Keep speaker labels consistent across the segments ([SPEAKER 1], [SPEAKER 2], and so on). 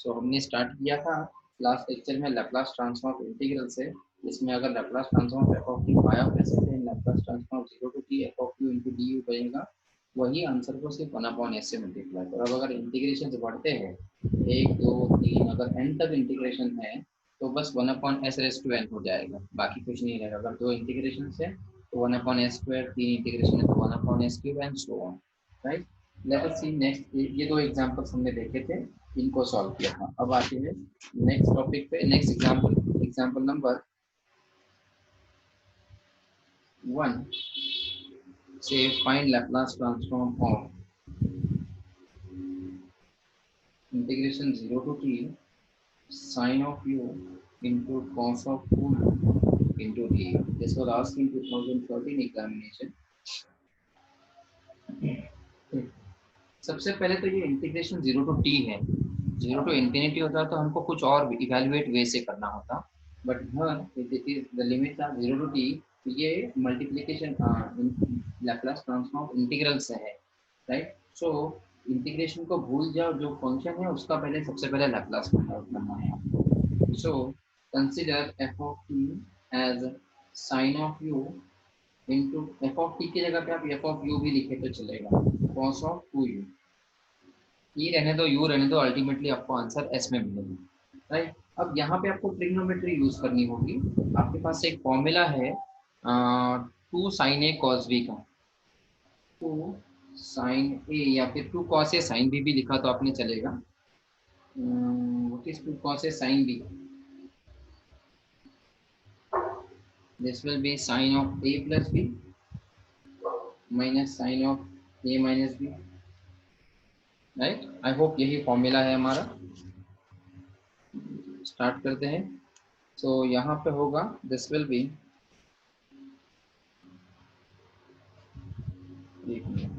[SPEAKER 1] सो हमने स्टार्ट किया था लास्ट लेक्चर में लैपलास ट्रांसफॉर्म ऑफ इंटीग्रल से, जिसमें अगर Laplace transform of F of T पाया कैसे थे Laplace transform of 0 to T F of U into D U बनेगा, वही आंसर को सिर्फ 1/s से मल्टीप्लाई करो। अब अगर इंटीग्रेशन बढ़ते हैं 1 2 3 अगर n तक इंटीग्रेशन है तो बस 1/s रेज़ टू n हो जाएगा, बाकी कुछ नहीं रहेगा। अगर 2 इंटीग्रेशन है तो 1/s स्क्वायर, 3 इंटीग्रेशन है तो 1/s cube and so on, right. Let us see next. ये दो एग्जांपल्स हमने देखे थे, इनको सॉल्व किया था। अब आते हैं नेक्स्ट टॉपिक पे। नेक्स्ट एग्जांपल नंबर 1, से find Laplace transform of integration 0 to t sin of u into cos of 2u into du. This was asked in 2013 examination. सबसे पहले तो ये इंटीग्रेशन 0 टू t है, 0 टू इंफिनिटी होता तो हमको कुछ और इवैल्यूएट वे से करना होता, but the limit of 0 to t, ये मल्टीप्लिकेशन लैपलास ट्रांसफॉर्म इंटीग्रल से है, राइट। सो इंटीग्रेशन को भूल जाओ, जो फंक्शन है उसका पहले सबसे पहले लैपलास फाइंड आउट करना है। So consider F of T as sign of U into, F of T की जगह पे आप एफ ऑफ यू भी लिखे तो चलेगा, कॉस ऑफ 2u। ई रहने दो, यू रहने दो, अल्टीमेटली आपको आंसर एस में मिलेगा, राइट। अब यहाँ पे आपको ट्रिग्नोमेट्री यूज करनी होगी। आपके पास एक फॉर्मूला है 2 sin a cos b का, 2 sin a या फिर 2 cos a sin b भी लिखा तो आपने चलेगा। What is 2 cos a sin b? This will be sin of a plus b minus sin of a minus b, right. I hope यही formula है हमारा। स्टार्ट करते हैं। सो यहाँ पे होगा दिस विल बी, एक minute,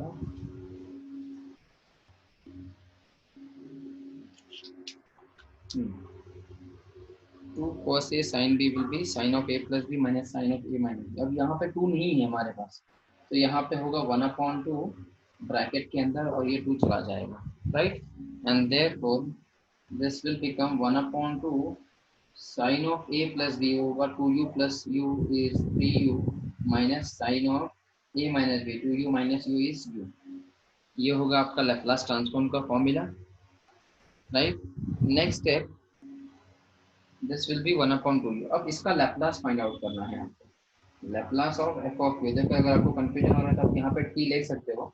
[SPEAKER 1] 2 cos a sin b will be sin of a plus b minus sin of a minus b। अब यहाँ पे 2 नहीं है हमारे पास, तो यहाँ पे होगा 1/2 ब्रैकेट के अंदर और ये 2 चला जाएगा, right. And therefore this will become 1/2 sin of a plus b over 2u plus u is 3u minus sin of a minus b, 2u minus u is u। ये होगा आपका लैपलास ट्रांसफॉर्म का formula, right. Next step, this will B 1/2u। अब इसका Laplace find out करना है आपको। Laplace of F of you, देखो अगर आपको कंफ्यूजन हो रहा है तो आप यहाँ पे टी ले सकते हो,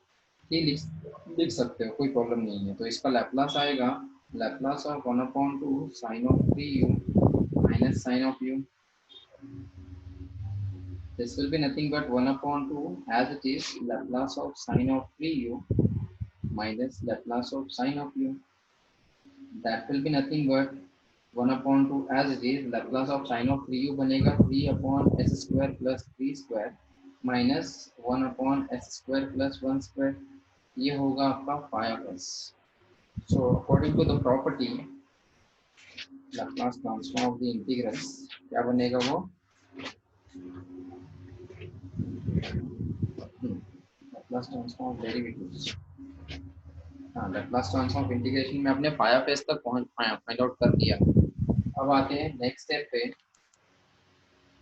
[SPEAKER 1] टी लिख सकते हो, कोई प्रॉब्लम नहीं है। तो इसका लैपलास आएगा Laplace of 1/2 sin of 3u minus sin of u। This will be nothing but 1/2 as it is Laplace of sin of 3u minus Laplace of sin of u. That will be nothing but 1/2 as it is Laplace of sin of 3u बनेगा 3/s square plus 3 square minus 1/s square plus 1 square। ये होगा आपका 5s। So according to the property Laplace transform of the integrals, क्या बनेगा वो? Laplace transform of derivatives। हाँ, Laplace transform integration में आपने फाइव तक फाइंड आउट कर दिया। अब आते हैं नेक्स्ट स्टेप पे,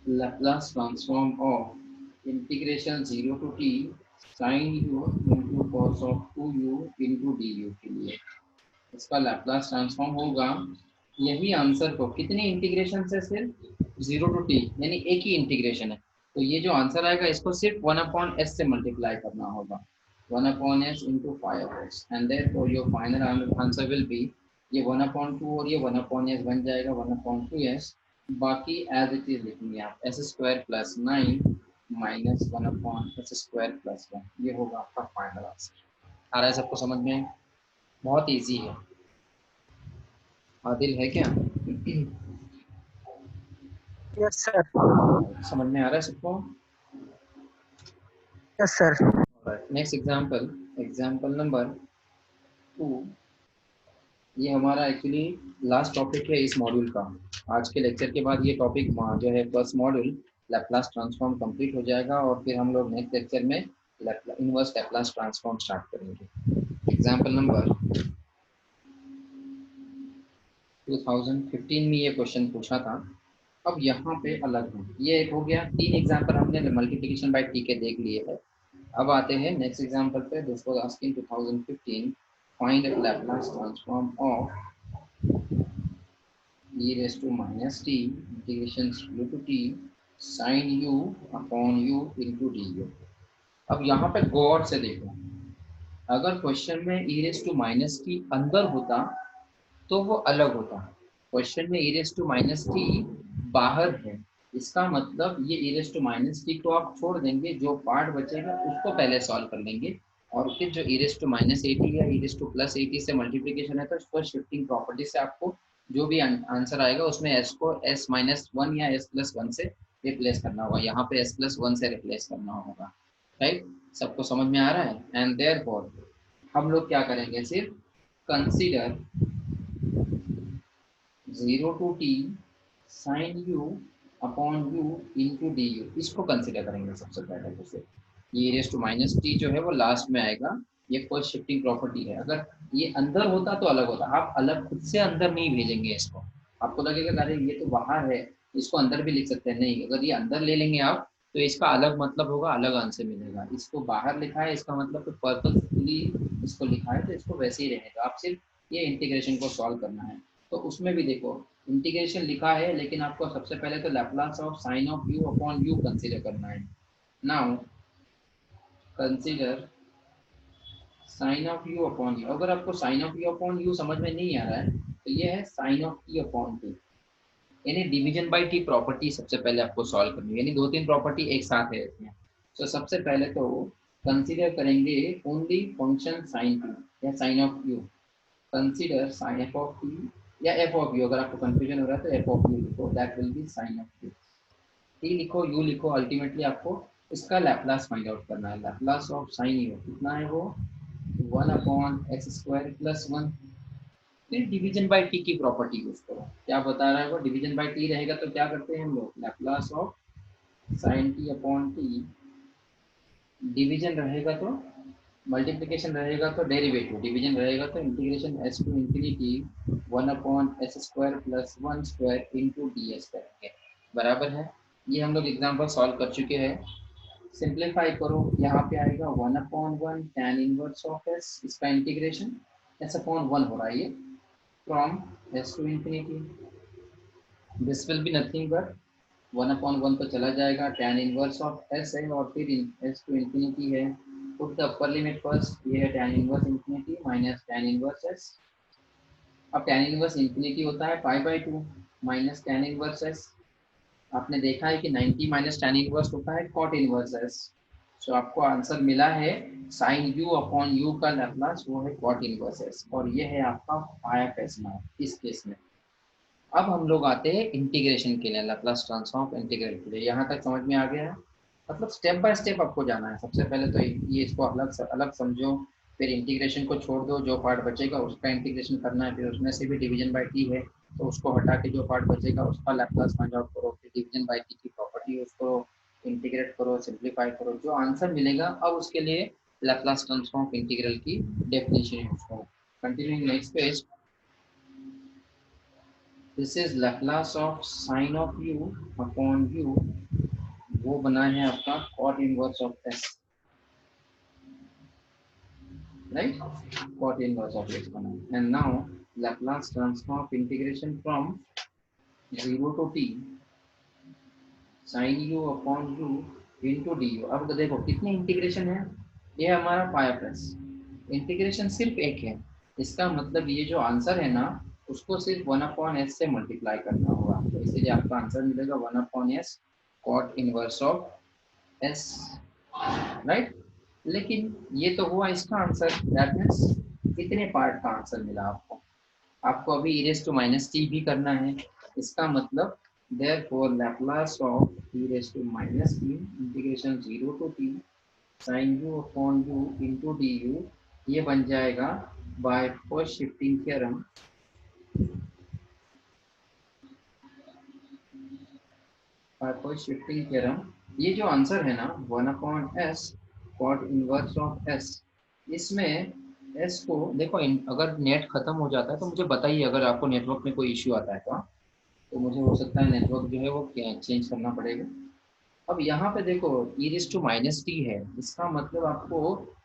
[SPEAKER 1] Laplace transform of integration 0 to t sin u into cos of 2u into du के लिए इसका लैपलास ट्रांसफॉर्म होगा। यही आंसर को कितनी इंटीग्रेशन से, सिर्फ 0 टू t यानी एक ही इंटीग्रेशन है, तो ये जो आंसर आएगा इसको सिर्फ 1/s से मल्टीप्लाई करना होगा, 1/s into 5s, and therefore your final answer will be ये 1/2 और ये 1/s बन जाएगा 1/2s। बाकी एज इट इज लिखेंगे आप s square plus 9 minus 1/s square plus 1। ये होगा आपका फाइनल आंसर। आ रहा है सबको समझ में? बहुत इजी है। आदिल है क्या?
[SPEAKER 2] Yes sir.
[SPEAKER 1] समझ में आ रहा है सबको?
[SPEAKER 2] Yes sir.
[SPEAKER 1] Next example number 2। ये हमारा एक्चुअली लास्ट टॉपिक है इस मॉड्यूल का। आज के लेक्चर के बाद ये टॉपिक जो है first module Laplace transform complete हो जाएगा और फिर हम लोग नेक्स्ट लेक्चर में इनवर्स लैपलास ट्रांसफॉर्म स्टार्ट करेंगे। एग्जाम्पल नंबर 2015 में ये क्वेश्चन पूछा था। अब यहाँ पे अलग है, ये एक हो गया। 3 एग्जाम्पल हमने मल्टीप्लिकेशन बाय टी के देख लिए है। अब आते हैं नेक्स्ट एग्जाम्पल पे। This was asking 2015 find Laplace transform of e raised to minus t integration 0 to t sin u upon u into du। अब यहाँ पे गौर से देखो, अगर क्वेश्चन में e raised to minus t अंदर होता तो वो अलग होता। क्वेश्चन में e raised to minus t बाहर है, इसका मतलब ये e raised to minus t को आप छोड़ देंगे, जो पार्ट बचेगा उसको पहले सॉल्व कर लेंगे, और फिर जो e raised to minus 80 या e raised to plus 80 से मल्टीप्लिकेशन है तो इसको शिफ्टिंग प्रॉपर्टी से आपको जो भी आंसर आएगा उसमें s को s माइनस 1 या s प्लस 1 से रिप्लेस करना होगा। यहाँ पे s प्लस 1 से रिप्लेस करना होगा। राइट, सबको समझ में आ रहा है? एंड देयरफॉर हम लोग क्या करेंगे, सिर्फ consider 0 to t sin u upon u into D you, इसको कंसिडर करेंगे सबसे पहले। तो फिर ये रेस टू माइनस टी जो है वो लास्ट में आएगा। ये कोई शिफ्टिंग प्रॉपर्टी है, अगर ये अंदर होता तो अलग होता। आप अलग खुद से अंदर नहीं भेजेंगे इसको, आपको लगेगा अरे ये तो बाहर है, इसको अंदर भी लिख सकते हैं। नहीं, अगर ये अंदर ले लेंगे आप तो इसका अलग मतलब होगा, अलग आंसर मिलेगा। इसको बाहर लिखा है, इसका मतलब तो पर्पसफुली इसको लिखा है तो इसको वैसे ही रहेगा। आप सिर्फ ये इंटीग्रेशन को सॉल्व करना है। तो उसमें भी देखो इंटीग्रेशन लिखा है, लेकिन आपको सबसे पहले तो Laplace of sine of U upon U consider करना है। Now consider sine of U upon U. अगर आपको sine of U upon U समझ में नहीं आ रहा है तो ये है sine of T upon T, यानी डिवीजन बाय टी प्रॉपर्टी सबसे पहले आपको सॉल्व करनी है, यानी 2-3 प्रॉपर्टी एक साथ है इसमें। तो सबसे पहले तो कंसीडर करेंगे ओनली फंक्शन साइन टी या sine of U. Consider sine F of T या एफ ऑफ यू, अगर आपको कंफ्यूजन हो रहा है तो एफ ऑफ यू लिखो, that will be sine of U. T लिखो, यू लिखो, अल्टीमेटली आपको इसका लैप्लास फाइंड आउट करना है। लैप्लास ऑफ साइन यू कितना है, वो 1 अपॉन एक्स स्क्वायर प्लस 1। फिर डिवीजन बाय टी की प्रॉपर्टी यूज करो। क्या बता रहा है वो, डिवीजन बाय टी रहेगा तो क्या करते हैं हम लोग, Laplace of sine T upon T. Division रहेगा तो मल्टीप्लिकेशन रहेगा तो डेरिवेटिव, डिवीजन रहेगा तो integration S to infinity 1 upon S square plus 1 square into D S करेंगे। बराबर है। ये हम लोग एग्जाम्पल सॉल्व कर चुके हैं। सिंप्लीफाई करो, यहाँ पे आएगा 1 upon 1 tan inverse of S, इसका इंटीग्रेशन एस अपॉन 1 हो रहा है ये, from S to infinity. This will be nothing but 1 upon 1 तो चला जाएगा, tan इनवर्स ऑफ एस है और फिर एस टू इंफिनिटी है। Put the upper limit first, ये है tan inverse infinity minus tan inverse S. अब tan इनवर्स इंफिनिटी होता है pi by 2 minus tan inverse S. आपने देखा है कि 90 माइनस tan इनवर्स होता है cot इनवर्स एस। सो आपको आंसर मिला है साइन u अपॉन u का लैप्लास, वो है cot इनवर्स एस, और ये है आपका पाई ऑफ एस नाउ इस केस में। अब हम लोग आते हैं इंटीग्रेशन के लिए, लैप्लास ट्रांसफॉर्म इंटीग्रल के लिए। यहाँ तक समझ में आ गया है? मतलब स्टेप बाय स्टेप आपको जाना है। सबसे पहले तो ये इसको अलग अलग समझो, फिर इंटीग्रेशन को छोड़ दो, जो पार्ट बचेगा उसका इंटीग्रेशन करना है। फिर उसमें से भी डिवीजन बाय टी है तो उसको हटा के जो पार्ट बचेगा उसका लैप्लास फाइंड आउट करो, फिर डिवीजन बाय टी की प्रॉपर्टी उसको इंटीग्रेट करो, सिंप्लीफाई करो, जो आंसर मिलेगा अब उसके लिए लैप्लास ट्रांसफॉर्म इंटीग्रल की डेफिनेशन यूज करो। Continuing next page. This is Laplace of sine of u upon u, वो बना है आपका cot inverse of s, right, cot inverse of s बना है। And now Laplace transform integration from 0 to t sin u upon u into du। अब देखो कितनी integration है, ये हमारा पाई ऑफ s। इंटीग्रेशन सिर्फ एक है, इसका मतलब ये जो आंसर है ना उसको सिर्फ 1 अपॉन एस से मल्टीप्लाई करना होगा, तो इसीलिए आपका आंसर मिलेगा 1 upon S cot inverse of S, right. लेकिन ये तो हुआ इसका आंसर, दैट मीन्स कितने पार्ट का आंसर मिला आपको। आपको अभी e raised to minus t भी करना है, इसका मतलब therefore Laplace of e raised to minus t integration 0 to t sin u upon u into du, ये बन जाएगा by first shifting theorem. By first shifting theorem ये जो आंसर है ना 1 upon S cot inverse of S, इसमें S को देखो अगर नेट खत्म हो जाता है तो मुझे बताइए, अगर आपको नेटवर्क में कोई इश्यू आता है तो मुझे हो सकता है नेटवर्क जो है वो चेंज करना पड़ेगा। अब यहाँ पे देखो e raise to minus T है, इसका मतलब आपको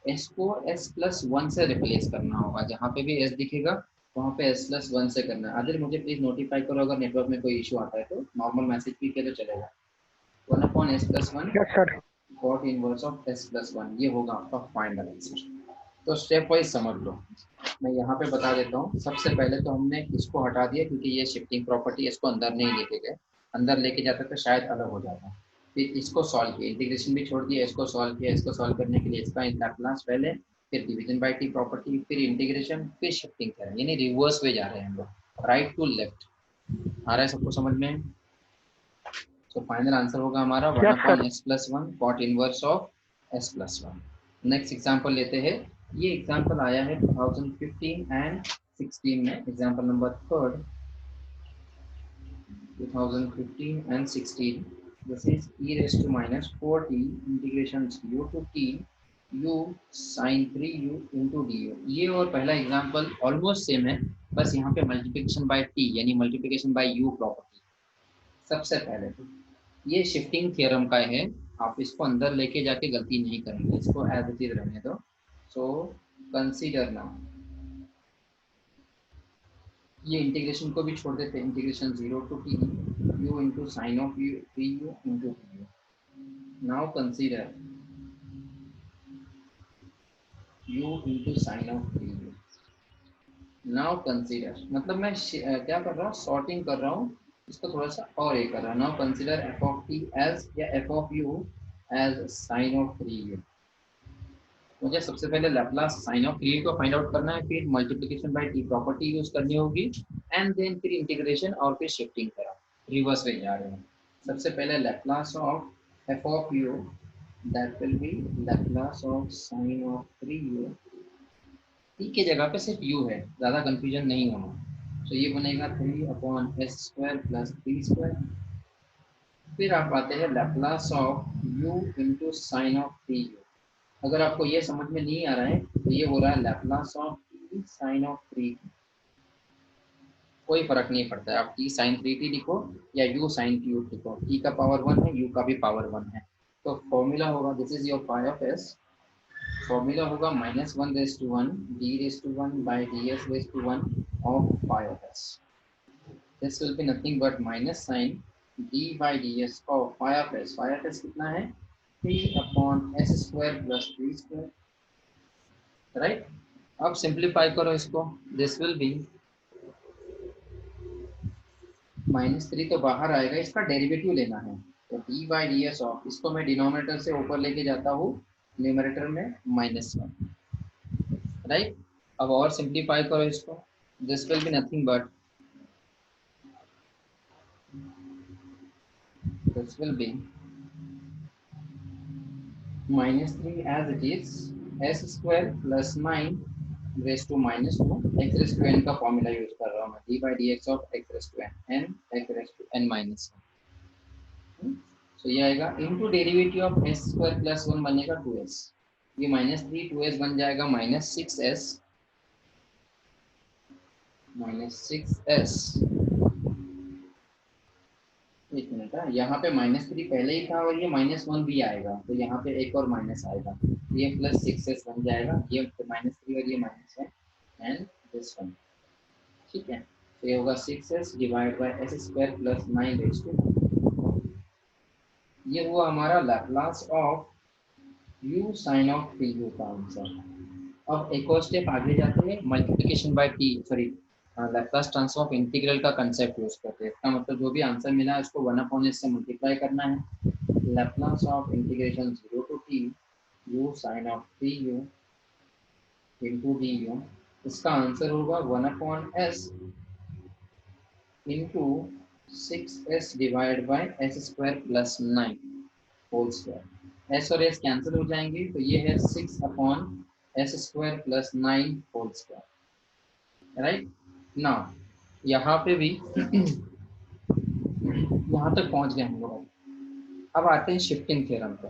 [SPEAKER 1] s को s प्लस वन से रिप्लेस करना होगा। जहाँ पे भी s दिखेगा वहाँ पे s प्लस वन से करना है। आदिल मुझे प्लीज नोटिफाई करो अगर नेटवर्क में कोई इशू आता है, तो नॉर्मल मैसेज भी किया तो चलेगा। One upon S plus one
[SPEAKER 2] yes sir.
[SPEAKER 1] Cot inverse of S plus one, ये होगा आपका फाइनल आंसर। तो स्टेप वाइज समझ लो, मैं यहाँ पे बता देता हूँ। सबसे पहले तो हमने इसको हटा दिया क्योंकि ये शिफ्टिंग प्रॉपर्टी, इसको अंदर नहीं लेके गए। अंदर लेके जाते तो शायद अलग हो जाता। फिर इसको सॉल्व किया, इंटीग्रेशन भी छोड़ दिया, इसको सॉल्व किया। इसको सॉल्व करने के लिए इसका लैप्लास पहले, फिर डिवीजन बाय टी प्रॉपर्टी, फिर इंटीग्रेशन, फिर शिफ्टिंग करें, यानी रिवर्स में जा रहे हैं हम लोग, राइट टू लेफ्ट। आ रहा है सबको समझ में? तो फाइनल आंसर होगा हमारा one
[SPEAKER 2] yes
[SPEAKER 1] upon
[SPEAKER 2] sir.
[SPEAKER 1] S plus one cot inverse of S plus one. Next example लेते हैं। ये एग्जाम्पल आया है 2015 एंड 16 में, example number third 2015 and 16. This is e raised to minus 4t integration 0 to t u sin 3u into du। ये और पहला example almost same है, बस यहाँ पे मल्टीप्लिकेशन बाय टी यानी मल्टीप्लिकेशन बाय यू प्रॉपर्टी। सबसे पहले तो ये शिफ्टिंग थ्योरम का है, आप इसको अंदर लेके जाके गलती नहीं करेंगे, इसको एज इट इज रहने दो। सो कंसीडर नाउ, ये इंटीग्रेशन को भी छोड़ देते हैं, integration 0 to T u into sine of U 3u into T. Now consider u into sine of 3u। Now consider मतलब मैं क्या कर रहा हूँ, सॉर्टिंग कर रहा हूँ, इसको थोड़ा सा और ये कर रहा हूँ। Now consider F of T as या F of you as sign of 3u। मुझे सबसे पहले लैप्लास साइन ऑफ 3 को फाइंड आउट करना है, फिर multiplication bye T property use करनी होगी, एंड देन फिर इंटीग्रेशन और फिर शिफ्टिंग करा। रिवर्स में जा रहे हैं। सबसे पहले Laplace of F of you, that will B Laplace of sine of 3u। T के जगह पे सिर्फ u है, ज़्यादा कंफ्यूजन नहीं होना। तो ये बनेगा 3 upon S square plus 3 square. फिर आप आते हैं Laplace of u into sine of 3u। अगर आपको ये समझ में नहीं आ रहा है तो ये हो रहा है Laplace of T sine of 3। कोई फर्क नहीं पड़ता है, आप टी साइन 3t लिखो या u साइन t लिखो, t का पावर 1 है, u का भी पावर 1 है। तो फॉर्मूला होगा, this is your phi of s. Formula होगा minus one raise to one d raise to one by d s raise to one of phi of s. This will be nothing but minus sine d by d s of phi of s. Phi of s कितना है? 3 upon S square plus 3 square, right. अब simplify करो इसको, this will be -3 तो बाहर आएगा, इसका derivative लेना है। तो D by d s of, इसको मैं डिनोमिनेटर से ऊपर लेके जाता हूँ, न्यूमरेटर में -1, राइट। अब और सिंप्लीफाई करो इसको, this will be nothing but this will be -3 as it is S square plus 9 raise to -2 X raise to N का फॉर्मूला यूज कर रहा हूँ मैं, D by D X of X raise to N X raise to N -1। तो ये आएगा into derivative of S square plus 1 बनेगा 2s। ये -3 2s बन जाएगा -6s, -6s। एक मिनट है, यहाँ पे -3 पहले ही था और ये -1 भी आएगा, तो यहाँ पे एक और माइनस आएगा, ये प्लस 6s बन जाएगा, ये -3 और ये -1 एंड दिस वन, ठीक है। तो ये होगा 6s divide by S square plus 9 raise to. ये हुआ हमारा Laplace of u sine of 3u का आंसर। अब एक और स्टेप आगे जाते हैं, multiplication bye T, sorry Laplace transform of integral का कंसेप्ट यूज करते हैं। इसका मतलब जो भी आंसर मिला है उसको 1/s से मल्टीप्लाई करना है। Laplace of integration 0 to t u sine of 3u into du। इसका आंसर होगा 1/s into 6s divide by S square plus 9 whole square. S और एस कैंसिल हो जाएंगे, तो ये है 6 upon S square plus 9 whole square, right. Now यहाँ पे भी यहाँ तक पहुँच गए हम लोग। अब आते हैं शिफ्टिंग थ्योरम पर।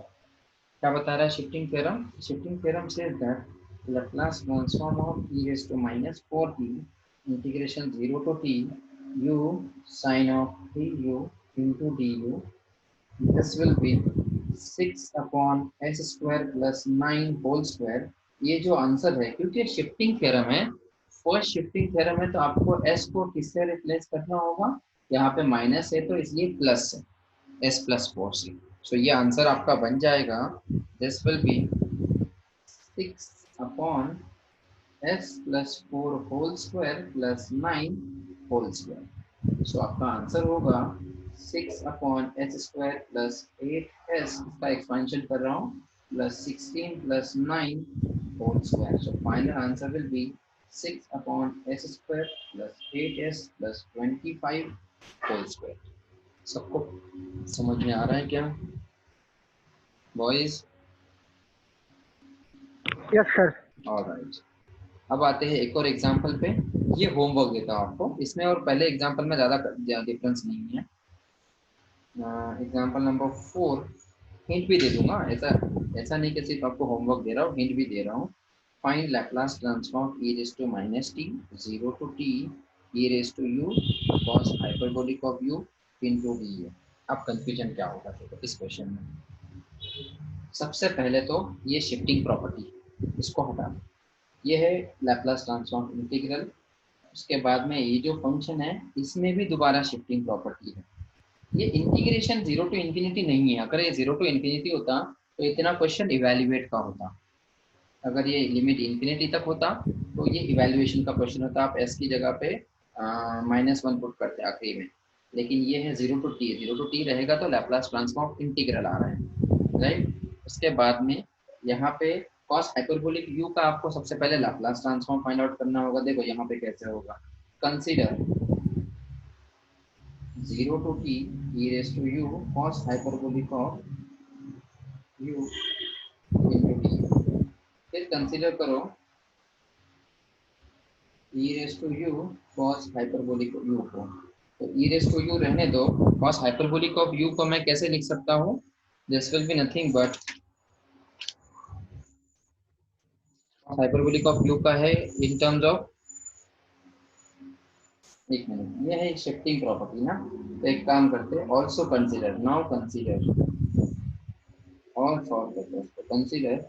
[SPEAKER 1] क्या बता रहा है shifting theorem? Shifting theorem say that Laplace transform of e raised to minus 4t integration 0 to t u sin of 3u into du. This will be 6 upon s square plus 9 whole square. ये जो answer है, क्योंकि shifting theorem है, first shifting theorem है, तो आपको s को किससे रिप्लेस करना होगा? यहाँ पे माइनस है तो इसलिए प्लस है, s प्लस 4 से। सो ये आंसर आपका बन जाएगा, this will be 6 upon s plus 4 whole square plus 9 whole square. So आपका आंसर होगा 6 upon h square plus 8s, इसका एक्सपेंशन कर रहा हूँ, plus 16 plus 9 whole square. So final answer will be 6 upon h square plus 8s plus 25 whole square. सबको समझ में आ रहा है क्या बॉयज?
[SPEAKER 2] Yes sir.
[SPEAKER 1] ऑलराइट, अब आते हैं एक और एग्जांपल पे। ये होमवर्क देता हूँ आपको, इसमें और पहले एग्जांपल में ज़्यादा डिफरेंस नहीं है। एग्जांपल नंबर 4, हिंट भी दे दूंगा, ऐसा ऐसा नहीं कि सिर्फ आपको होमवर्क दे रहा हूँ, हिंट भी दे रहा हूँ। Find Laplace transform e raise to minus t 0 to t e raise to u cos hyperbolic of u into du। अब कंफ्यूजन क्या होगा देखो इस क्वेश्चन में। सबसे पहले तो ये शिफ्टिंग प्रॉपर्टी, इसको हटा दो, ये है लैप्लास ट्रांसफॉर्म इंटीग्रल। उसके बाद में ये जो फंक्शन है, इसमें भी दोबारा शिफ्टिंग प्रॉपर्टी है। ये इंटीग्रेशन 0 to इन्फिनिटी नहीं है, अगर ये 0 to इन्फिनिटी होता तो इतना क्वेश्चन इवेल्युएट का होता। अगर ये लिमिट इन्फिनिटी तक होता तो ये इवेल्युएशन का क्वेश्चन होता, आप s की जगह पे -1 पुट करते आखिरी में। लेकिन ये है 0 to t, 0 to t रहेगा तो लैप्लास ट्रांसफॉर्म इंटीग्रल आ रहा है, राइट। उसके बाद में यहाँ पे cos हाइपरबोलिक u का आपको सबसे पहले लैप्लास ट्रांसफॉर्म फाइंड आउट करना होगा। देखो यहाँ पे कैसे होगा, consider 0 to t e raised to u cos hyperbolic of u into t। फिर कंसीडर करो e raised to u cos hyperbolic of u को, तो e raised to u रहने दो, cos hyperbolic of u को मैं कैसे लिख सकता हूँ? This will be nothing but hyperbolic of u का है इन टर्म्स ऑफ, एक मिनट, ये है शिफ्टिंग प्रॉपर्टी ना। तो एक काम करते हैं, ऑल्सो कंसीडर, नाउ कंसीडर और सॉल्व करते हैं इसको। Consider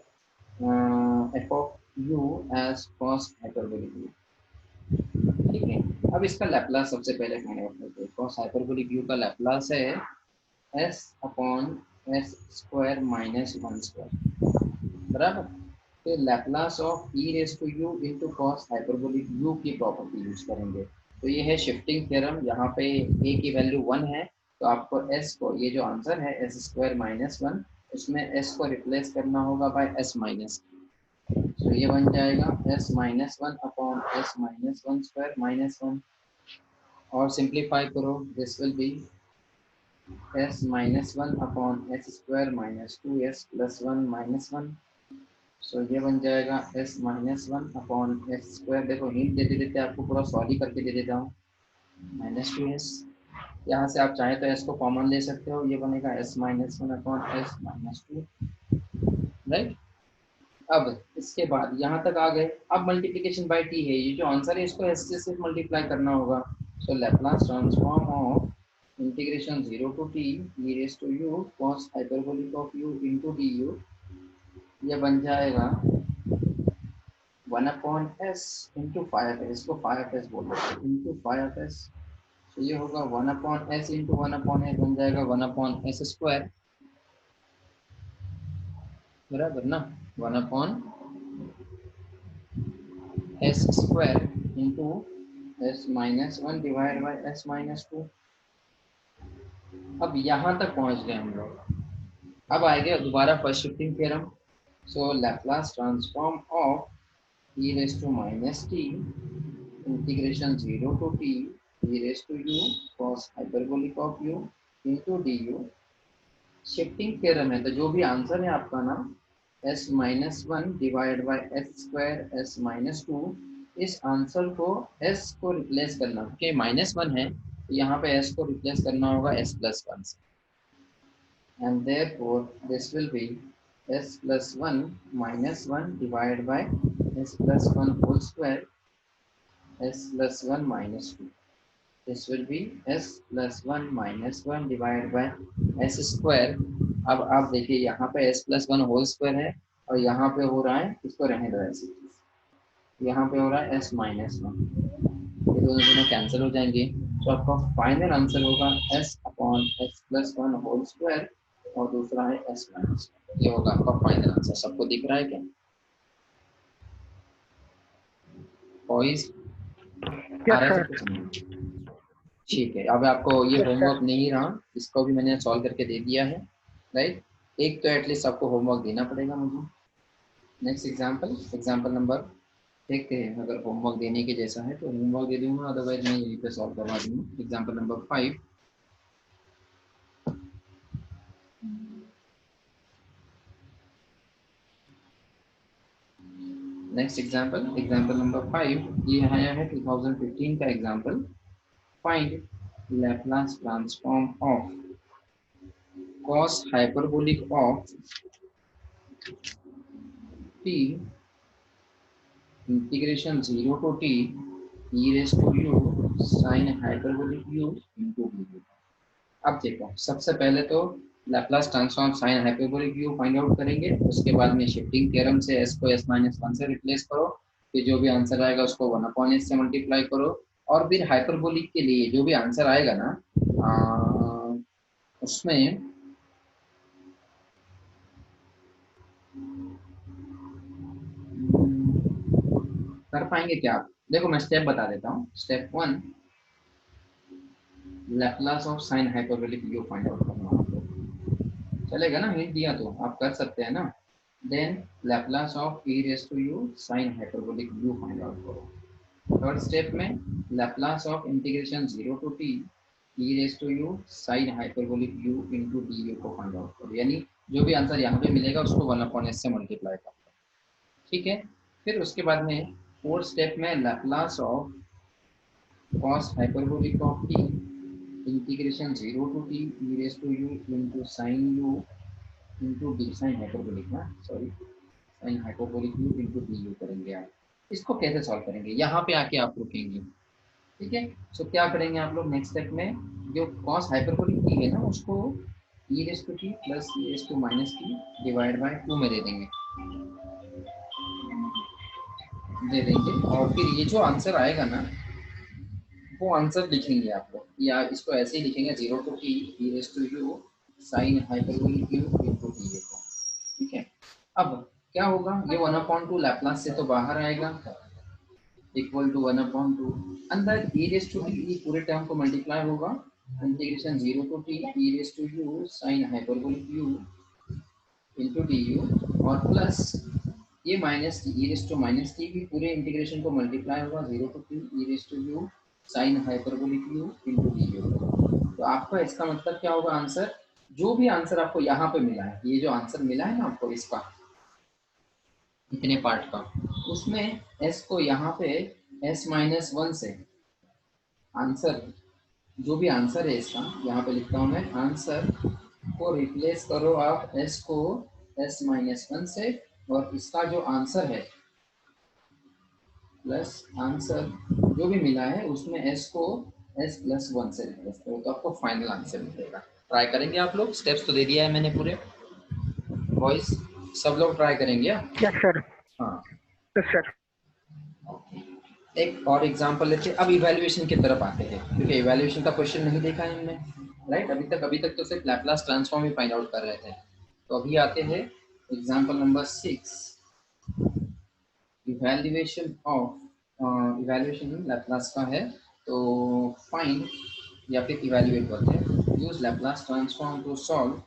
[SPEAKER 1] f of u as cos hyperbolic u, ठीक है। अब इसका लैप्लास सबसे पहले फाइंड आउट करते हैं। cos hyperbolic u का लैप्लास है s upon s square minus 1 square, बराबर। फिर Laplace of e raise to u into cos hyperbolic u की प्रॉपर्टी यूज करेंगे। तो ये है शिफ्टिंग थ्योरम, यहाँ पे a की वैल्यू 1 है, तो आपको s को, ये जो आंसर है s स्क्वायर माइनस 1, उसमें s को रिप्लेस करना होगा बाय s माइनस। तो ये बन जाएगा s minus 1 upon s minus 1 square minus 1, और सिंप्लीफाई करो, this will B s minus 1 upon s square minus 2s plus 1 minus 1। सो ये बन जाएगा s minus 1 upon s square. देखो हिंट देते देते आपको पूरा सॉल्व ही करके दे देता हूँ, माइनस 2s। यहाँ से आप चाहे तो s को कॉमन ले सकते हो, ये बनेगा s minus 1 upon s minus 2, right. अब इसके बाद यहाँ तक आ गए, अब मल्टीप्लिकेशन बाय t है, ये जो आंसर है इसको s से सिर्फ मल्टीप्लाई करना होगा। So Laplace transform of integration 0 to t e raise to u cos hyperbolic of u into du, ये बन जाएगा 1 अपॉन s इंटू 5s, इसको 5s बोल रहे हैं, इंटू 5s। तो ये होगा 1 upon s into 1 upon s, बन जाएगा 1 अपॉन s स्क्वायर, बराबर ना। 1 upon s square into s minus 1 divide by s minus 2। अब यहाँ तक पहुँच गए हम लोग। अब आएगा दोबारा first shifting theorem. So Laplace transform of e raise to minus t integration 0 to t e raise to u cos hyperbolic of u into du। Shifting theorem है तो जो भी आंसर है आपका ना, s minus 1 divide by s square s minus 2, इस answer को s को रिप्लेस करना, क्योंकि माइनस 1 है तो यहाँ पे s को रिप्लेस करना होगा s प्लस 1 से, and therefore this will B s plus 1 minus 1 divide by s plus 1 whole square, s plus 1 minus 2. This will be s plus 1 minus 1 divided by s square. अब आप देखिए यहाँ पे s plus 1 whole square है और यहाँ पे हो रहा है, इसको रहने दो ऐसे, यहाँ पे हो रहा है s माइनस 1, ये दोनों दोनों कैंसिल हो जाएंगे। तो आपका फाइनल आंसर होगा s upon s plus 1 whole square और दूसरा है s माइनस 1। ये होगा आपका फाइनल आंसर। सबको दिख रहा है क्या? बॉयज आ
[SPEAKER 2] यस
[SPEAKER 1] रहा है
[SPEAKER 2] सर।
[SPEAKER 1] सबको समझ? ठीक है, अब आपको ये
[SPEAKER 2] यस सर।
[SPEAKER 1] होमवर्क नहीं रहा, इसको भी मैंने सॉल्व करके दे दिया है, राइट? एक तो एटलीस्ट आपको होमवर्क देना पड़ेगा मुझे। नेक्स्ट एग्जांपल, एग्जांपल नंबर, देखते हैं अगर होमवर्क देने के जैसा है तो होमवर्क दे दूंगा, अदरवाइज मैं यहीं पे सॉल्व करवा दूंगा। Example number 5, next example, example number 5 ये आया है 2015 का example. Find Laplace transform of cos hyperbolic of t integration 0 to t e raised to u sin hyperbolic u into du। अब देखो, सबसे पहले तो Laplace transform sign hyperbolic u find out करेंगे, उसके बाद में शिफ्टिंग थ्योरम से s को s-1 से रिप्लेस करो, फिर जो भी आंसर आएगा उसको 1/s से मल्टीप्लाई करो, और फिर हाइपरबोलिक के लिए जो भी आंसर आएगा ना उसमें कर पाएंगे क्या आप? देखो मैं स्टेप बता देता हूँ। Step 1, Laplace of sine hyperbolic u find out करना आपको चलेगा ना, हिंट दिया तो आप कर सकते हैं ना। Then Laplace of e raise to u sine hyperbolic u find out करो। थर्ड स्टेप में Laplace of integration 0 to t e raise to u sine hyperbolic u into du को फाइंड आउट करो, यानी जो भी आंसर यहाँ पे मिलेगा उसको 1/s से मल्टीप्लाई करो, ठीक है? फिर उसके बाद में फोर्थ स्टेप में Laplace of cos hyperbolic of t integration 0 to t e raised to u into sin u into d sin hyperbolic ना, sorry sin hyperbolic u into du करेंगे आप। इसको कैसे सॉल्व करेंगे, यहाँ पे आके आप रुकेंगे, ठीक है? सो क्या करेंगे आप लोग नेक्स्ट स्टेप में, जो cos hyperbolic t है ना उसको e raised to t plus e raised to minus t divide by 2 में दे देंगे, और फिर ये जो आंसर आएगा ना वो आंसर लिखेंगे आप लोग, या इसको ऐसे ही लिखेंगे 0 to t e raised to u sin hyperbolic u into d को, ठीक है? अब क्या होगा, ये 1/2 लैप्लास से तो बाहर आएगा, इक्वल टू 1/2 अंदर e raised to t पूरे टर्म को मल्टीप्लाई होगा, integration 0 to t e raised to u sin hyperbolic u into du और प्लस ये minus e raised to minus t भी पूरे इंटीग्रेशन को मल्टीप्लाई होगा 0 to t e raised to u sine hyperbolic u into du। तो आपका इसका मतलब क्या होगा आंसर, जो भी आंसर आपको यहाँ पे मिला है, ये जो आंसर मिला है ना आपको इसका इतने पार्ट का, उसमें s को यहाँ पे s-1 से आंसर, जो भी आंसर है इसका यहाँ पे लिखता हूँ मैं, आंसर को रिप्लेस करो आप s को s-1 से, और इसका जो आंसर है प्लस आंसर जो भी मिला है उसमें s को s+1 से रिप्लेस करो, तो आपको फाइनल आंसर मिलेगा। ट्राई करेंगे आप लोग, स्टेप्स तो दे दिया है मैंने पूरे, बॉयज सब लोग ट्राई करेंगे?
[SPEAKER 2] Yes sir.
[SPEAKER 1] हाँ
[SPEAKER 2] यस सर।
[SPEAKER 1] एक और एग्जांपल लेते हैं, अब इवैल्यूएशन की तरफ आते हैं, क्योंकि इवैल्यूएशन का क्वेश्चन नहीं देखा है हमने, राइट? अभी तक तो सिर्फ लैप्लास ट्रांसफॉर्म ही फाइंड आउट कर रहे थे। तो अभी आते हैं example number 6, evaluation of, evaluation Laplace का है, तो फाइंड या फिर इवैल्यूएट करते हैं, use Laplace transform to solve,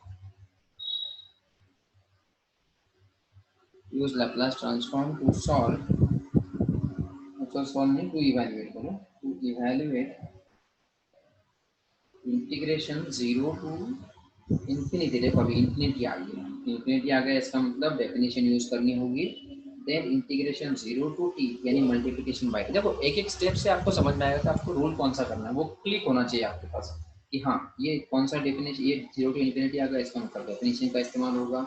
[SPEAKER 1] use Laplace transform to solve, तो सॉल्व नहीं, टू इवैल्यूएट करो, to evaluate integration 0 to infinity. देखो अभी इंफिनिटी आ गया, इसका मतलब डेफिनेशन यूज करनी होगी। देन इंटीग्रेशन 0 टू t यानी मल्टीप्लिकेशन बाय, देखो एक एक स्टेप से आपको समझ में आएगा कि आपको रूल कौन सा करना है, वो क्लिक होना चाहिए आपके पास कि हाँ ये कौन सा डेफिनेशन, ये 0 टू इंफिनिटी आ गया इसका मतलब डेफिनेशन का इस्तेमाल होगा,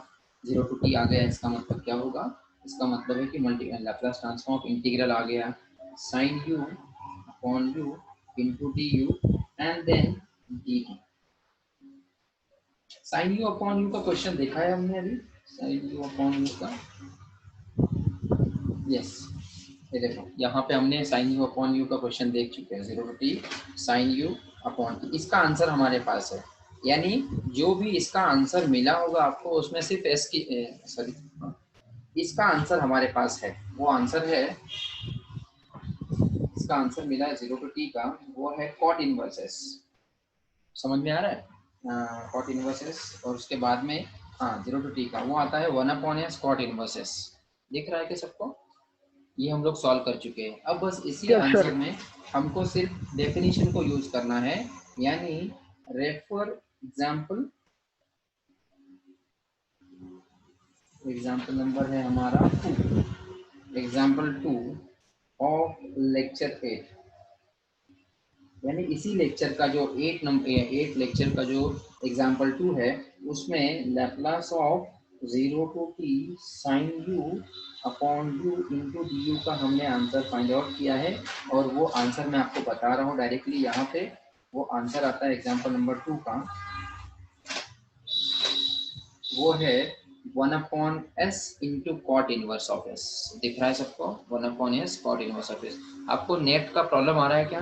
[SPEAKER 1] 0 टू t आ गया इसका मतलब क्या होगा, इसका मतलब है कि multi Laplace transform of integral आ गया sin u upon u into du and then dt। sin u upon u का क्वेश्चन देखा है हमने अभी, sin u अपॉन u का, यस ये देखो यहाँ पे हमने sin u अपॉन u का क्वेश्चन देख चुके हैं, 0 to t sin u upon t, इसका आंसर हमारे पास है। यानी जो भी इसका आंसर मिला होगा आपको उसमें सिर्फ s की सॉरी इसका आंसर हमारे पास है, वो आंसर है, इसका आंसर मिला है 0 to t का, वो है cot इनवर्स s। समझ में आ रहा है cot इनवर्स s, और उसके बाद में हाँ 0 to t का वो आता है 1 upon s cot inverse s। दिख रहा है कि सबको? ये हम लोग सॉल्व कर चुके हैं। अब बस इसी
[SPEAKER 2] यस सर।
[SPEAKER 1] आंसर में हमको सिर्फ डेफिनेशन को यूज करना है, यानी रेफर एग्जाम्पल, एग्जाम्पल नंबर है हमारा 2, एग्जाम्पल 2 ऑफ लेक्चर 8, यानी इसी लेक्चर का जो 8 लेक्चर का जो एग्जाम्पल 2 है उसमें Laplace of 0 to t sin u upon u into D you का हमने आंसर फाइंड आउट किया है, और वो आंसर मैं आपको बता रहा हूँ डायरेक्टली यहाँ पे। वो आंसर आता है एग्जाम्पल नंबर 2 का, वो है 1 upon s into cot inverse of s। दिख रहा है सबको? 1 upon s cot inverse of s। आपको नेट का प्रॉब्लम आ रहा है क्या?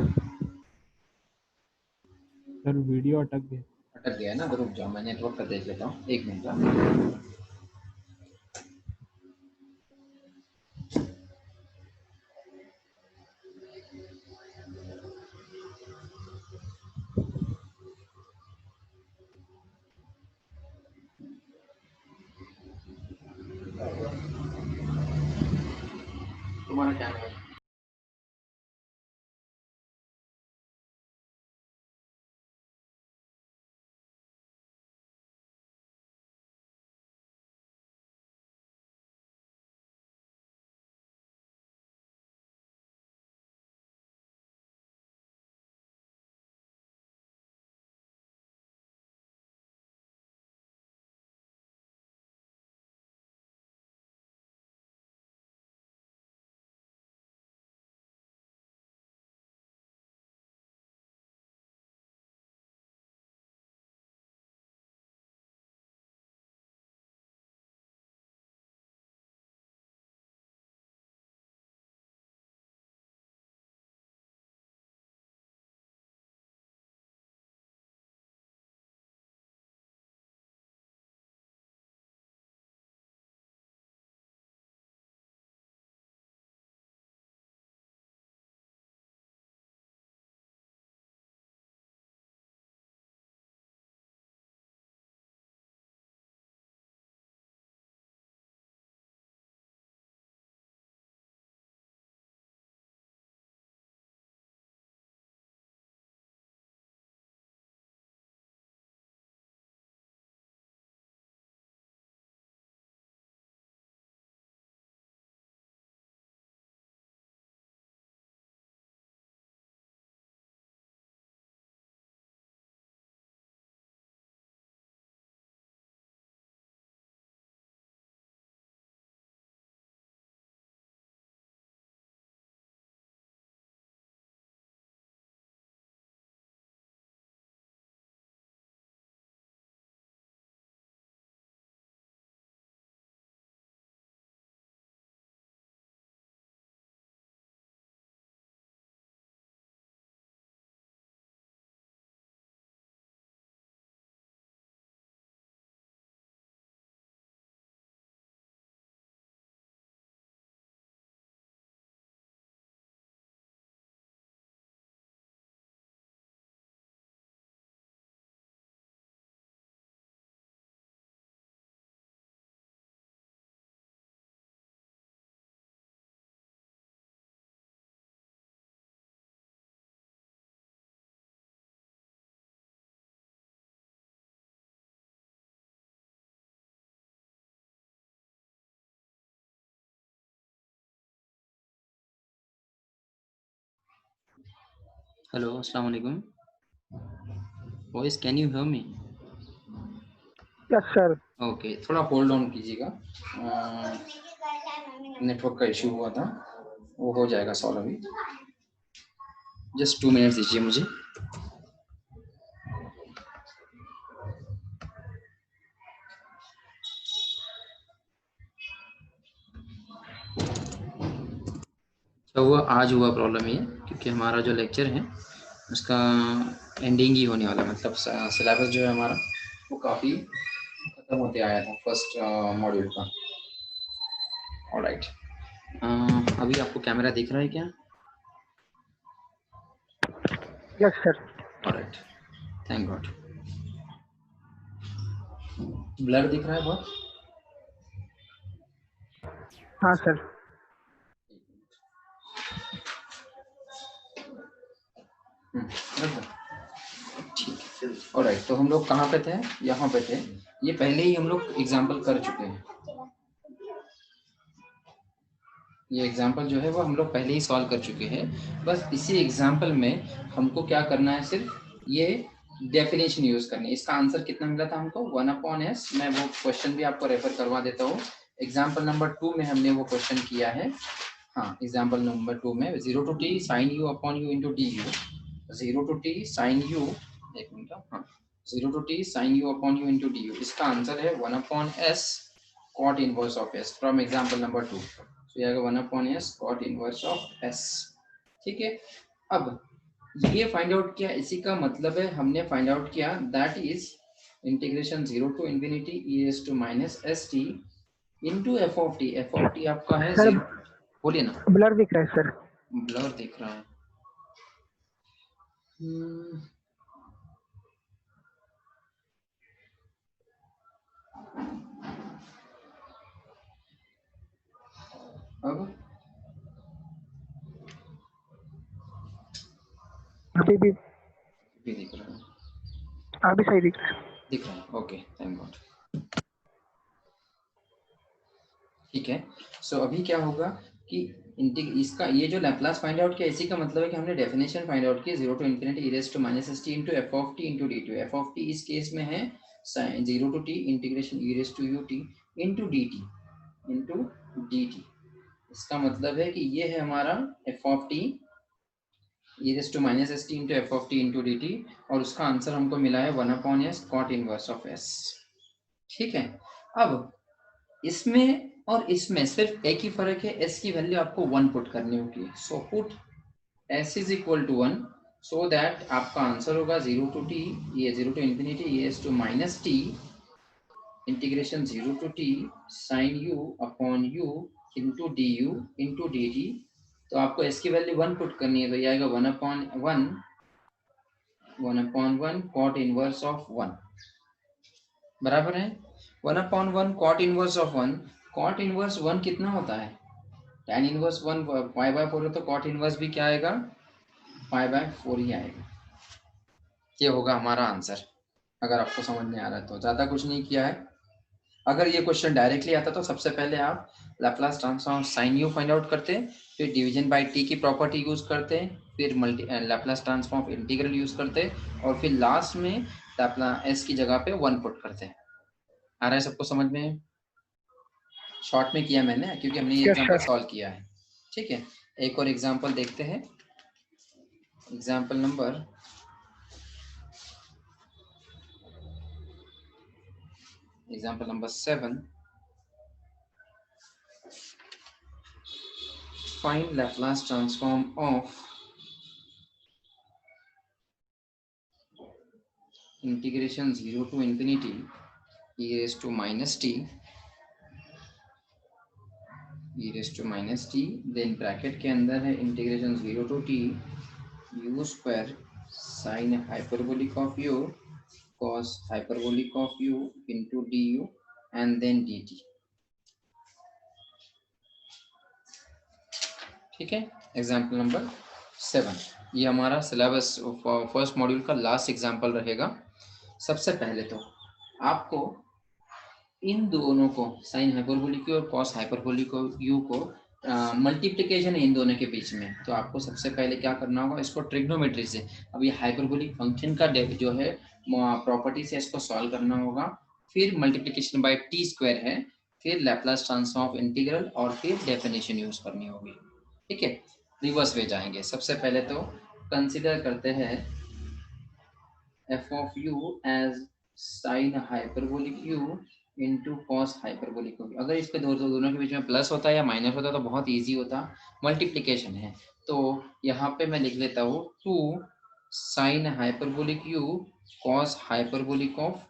[SPEAKER 3] सर वीडियो अटक गया।
[SPEAKER 1] अटक गया है ना, तो रुक जाओ मैं नेटवर्क का देख लेता हूँ, 1 मिनट। तुम्हारा क्या है? हेलो, अस्सलाम वालेकुम। Voice, can you hear me?
[SPEAKER 2] Yes sir.
[SPEAKER 1] Okay, थोड़ा होल्ड ऑन कीजिएगा। नेटवर्क का इशू हुआ था, वो हो जाएगा सॉल्व अभी। जस्ट 2 मिनट दीजिए मुझे। तो वो आज हुआ प्रॉब्लम ये, क्योंकि हमारा जो लेक्चर है उसका एंडिंग ही होने वाला, मतलब सिलेबस जो है हमारा वो काफ़ी खत्म होते आया था फर्स्ट मॉड्यूल का। ऑलराइट, अभी आपको कैमरा दिख रहा है क्या?
[SPEAKER 2] Yes sir.
[SPEAKER 1] Alright, thank God. Blur दिख रहा है बहुत?
[SPEAKER 2] हाँ सर।
[SPEAKER 1] ठीक है, ऑलराइट। तो हम लोग कहाँ पे थे? यहाँ पे थे। ये पहले ही हम लोग एग्जाम्पल कर चुके हैं। ये एग्जाम्पल जो है वो हम लोग पहले ही सॉल्व कर चुके हैं। बस इसी एग्जाम्पल में हमको क्या करना है, सिर्फ ये डेफिनेशन यूज करनी है। इसका आंसर कितना मिला था हमको? 1/s। मैं वो क्वेश्चन भी आपको रेफर करवा देता हूँ। एग्जाम्पल नंबर 2 में हमने वो क्वेश्चन किया है। हाँ, एग्जाम्पल नंबर 2 में 0 to t sin u upon u into du, 0 to t sin u, एक मिनट, हाँ, 0 to t sin u upon u into du, इसका आंसर है 1/s cot inverse of s from example number 2। तो ये आएगा 1/s cot inverse of s। ठीक है, अब ये फाइंड आउट किया, इसी का मतलब है हमने फाइंड आउट किया, that is integration 0 to infinity e raised to minus st into f of t। f of t आपका है
[SPEAKER 2] सर
[SPEAKER 1] 0, बोलिए ना।
[SPEAKER 2] ब्लर दिख रहा है सर।
[SPEAKER 1] ब्लर दिख रहा है। अब
[SPEAKER 2] अभी भी
[SPEAKER 1] दिख रहा है,
[SPEAKER 2] अभी सही दिख रहा है।
[SPEAKER 1] दिख रहा है, ओके, थैंक गॉड। ठीक है, सो अभी क्या होगा कि इसका ये जो लैप्लास फाइंड आउट किया, इसी का मतलब है कि हमने डेफिनेशन फाइंड आउट की 0 to infinity e raised to minus st into f of t into d2। f of t इस केस में है 0 to t integration e raised to ut into dt। इसका मतलब है कि ये है हमारा f of t e raised to minus st into f of t into dt, और उसका आंसर हमको मिला है 1/s cot inverse of s। ठीक है, अब इसमें और इसमें सिर्फ एक ही फर्क है, s की वैल्यू आपको 1 पुट करनी होगी। So put s is equal to 1, so that आपका आंसर होगा 0 to t, ये 0 to infinity e raised to minus t integration 0 to t sin u upon u into du into dt। तो आपको s की value 1 put करनी है, तो ये आएगा 1/1 cot इनवर्स ऑफ 1 बराबर है 1/1 cot inverse of 1। cot inverse 1 कितना होता है? tan इनवर्स 1 π/4 है, तो cot इनवर्स भी क्या आएगा? π/4 ही आएगा। ये होगा हमारा आंसर, अगर आपको समझ में आ रहा है तो। ज़्यादा कुछ नहीं किया है। अगर ये क्वेश्चन डायरेक्टली आता तो सबसे पहले आप Laplace transform sine u find out करते, फिर डिवीजन बाय टी की प्रॉपर्टी यूज करते, फिर लैप्लास ट्रांसफॉर्म इंटीग्रल यूज करते, और फिर लास्ट में लैप्लास एस की जगह पे 1 पुट करते। आ रहा है सबको समझ में? शॉर्ट में किया मैंने, क्योंकि हमने ये
[SPEAKER 2] यस
[SPEAKER 1] एग्जांपल
[SPEAKER 2] सर।
[SPEAKER 1] सॉल्व किया है। ठीक है, एक और एग्जांपल देखते हैं। Example number Example number 7. Find Laplace transform of integration 0 to infinity e raised to minus t then bracket के अंदर है integration 0 to t u square sin hyperbolic of u cos hyperbolic of u into du and then dt। ठीक है, example number 7। ये हमारा syllabus first module का last example रहेगा। सबसे पहले तो आपको इन दोनों को, साइन हाइपरबोलिक और कॉस हाइपरबोलिक यू को मल्टीप्लिकेशन है इन दोनों के बीच में, तो आपको सबसे पहले क्या करना होगा, इसको ट्रिग्नोमेट्री से, अब ये हाइपरबोलिक फंक्शन का जो है प्रॉपर्टी से इसको सॉल्व करना होगा। फिर मल्टीप्लिकेशन बाय टी स्क्वायर है, फिर लैप्लास ट्रांसफॉर्म ऑफ इंटीग्रल और फिर डेफिनेशन यूज करनी होगी। ठीक है, रिवर्स वे जाएंगे। सबसे पहले तो कंसिडर करते हैं f of you as sine hyperbolic u into cos hyperbolic u. अगर इस पे दोनों के बीच में प्लस होता या माइनस होता तो बहुत ईजी होता, मल्टीप्लीकेशन है। तो यहाँ पे मैं लिख लेता हूँ 2 sign hyperbolic u cos hyperbolic of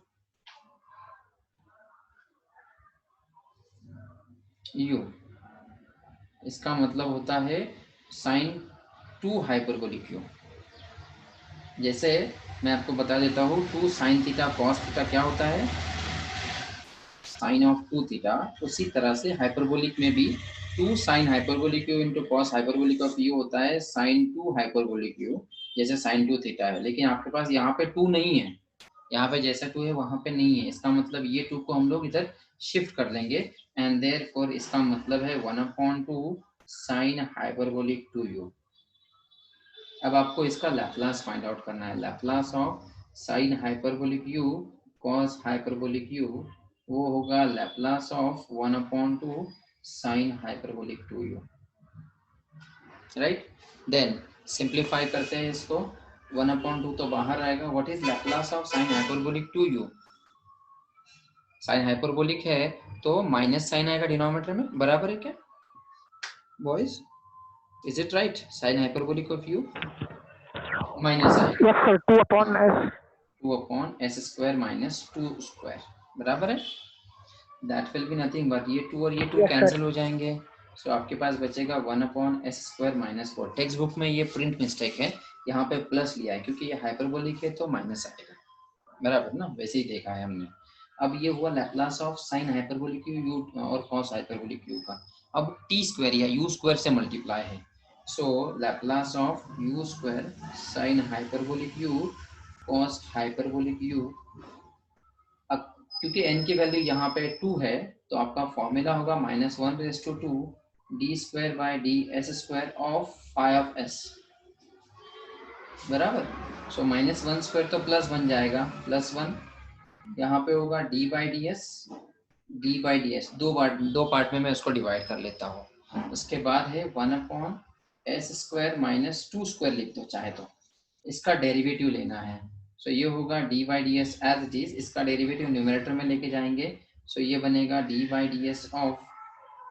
[SPEAKER 1] you. इसका मतलब होता है साइन 2 हाइपरबोलिक यू। जैसे मैं आपको बता देता हूँ 2 साइन थीटा कॉस थीटा क्या होता है, साइन ऑफ 2 थीटा। उसी तरह से हाइपरबोलिक में भी 2 sign hyperbolic u into cos hyperbolic of you होता है साइन 2 हाइपरबोलिक यू, जैसे साइन 2 थीटा है। लेकिन आपके पास यहाँ पे 2 नहीं है, यहाँ पे जैसा 2 है वहां पे नहीं है। इसका मतलब ये 2 को हम लोग इधर शिफ्ट कर लेंगे एंड देयरफॉर इसका मतलब है 1/2 साइन हाइपरबोलिक 2u। अब आपको इसका लैप्लास फाइंड आउट करना है। Laplace of sine hyperbolic u cos hyperbolic u वो होगा Laplace of 1/2 sine hyperbolic 2u, right. Then simplify करते हैं इसको, 1/2 तो बाहर आएगा। What is Laplace of sine hyperbolic 2u? Sine hyperbolic है तो माइनस साइन आएगा डिनोमिनेटर में, बराबर है क्या boys? Is it right? Sine hyperbolic of u minus आएगा।
[SPEAKER 2] Yes sir, 2/s।
[SPEAKER 1] 2/s square minus 2 square, बराबर है। That will be nothing but ये 2 और ये 2
[SPEAKER 2] यस
[SPEAKER 1] कैंसिल
[SPEAKER 2] सर।
[SPEAKER 1] हो जाएंगे। सो आपके पास बचेगा 1/s square minus 4। Text book में ये प्रिंट मिस्टेक है, यहाँ पे प्लस लिया है क्योंकि ये हाइपरबोलिक है तो माइनस आएगा, बराबर ना, वैसे ही देखा है हमने। अब ये हुआ Laplace of sine hyperbolic u और कॉस हाइपरबोलिक यू का। अब टी स्क्वायर या यू स्क्वायर से मल्टीप्लाई है, so Laplace of u square sine hyperbolic u cos hyperbolic u. अब क्योंकि n की वैल्यू यहाँ पे 2 है तो आपका फॉर्मूला होगा -1/2 d square by d s square of phi of s, बराबर। सो -1 स्क्वायर तो प्लस बन जाएगा, +1 यहाँ पे होगा d बाई डी एस, दो पार्ट में मैं उसको डिवाइड कर लेता हूँ। उसके बाद है 1/s स्क्वायर माइनस 2 स्क्वायर लिख दो चाहे तो, इसका डेरिवेटिव लेना है। सो ये होगा d by d s as it is, इसका डेरिवेटिव न्यूमरेटर में लेके जाएंगे। सो ये बनेगा d by d s of